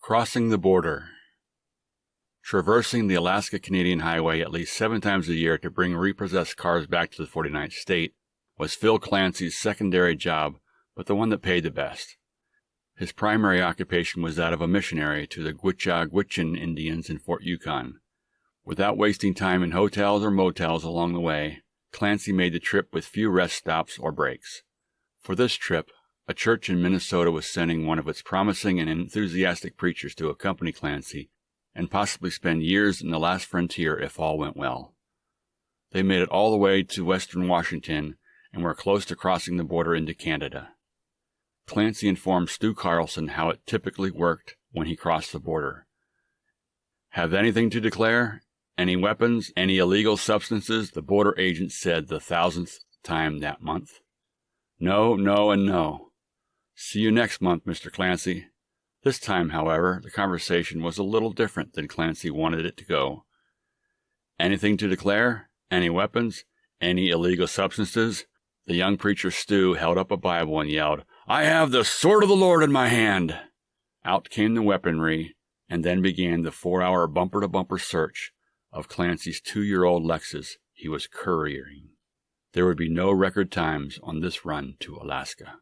Crossing the border. Traversing the Alaska-Canadian Highway at least 7 times a year to bring repossessed cars back to the 49th state was Phil Clancy's secondary job, but the one that paid the best. His primary occupation was that of a missionary to the Gwich'in Indians in Fort Yukon. Without wasting time in hotels or motels along the way, Clancy made the trip with few rest stops or breaks. For this trip, a church in Minnesota was sending one of its promising and enthusiastic preachers to accompany Clancy and possibly spend years in the last frontier if all went well. They made it all the way to western Washington and were close to crossing the border into Canada. Clancy informed Stu Carlson how it typically worked when he crossed the border. "Have anything to declare? Any weapons? Any illegal substances?" the border agent said the 1,000th time that month. "No, no, and no. See you next month, Mr. Clancy." This time, however, the conversation was a little different than Clancy wanted it to go. "Anything to declare? Any weapons? Any illegal substances?" The young preacher Stu held up a Bible and yelled, "I have the sword of the Lord in my hand!" Out came the weaponry, and then began the 4-hour bumper-to-bumper search of Clancy's 2-year-old Lexus he was couriering. There would be no record times on this run to Alaska.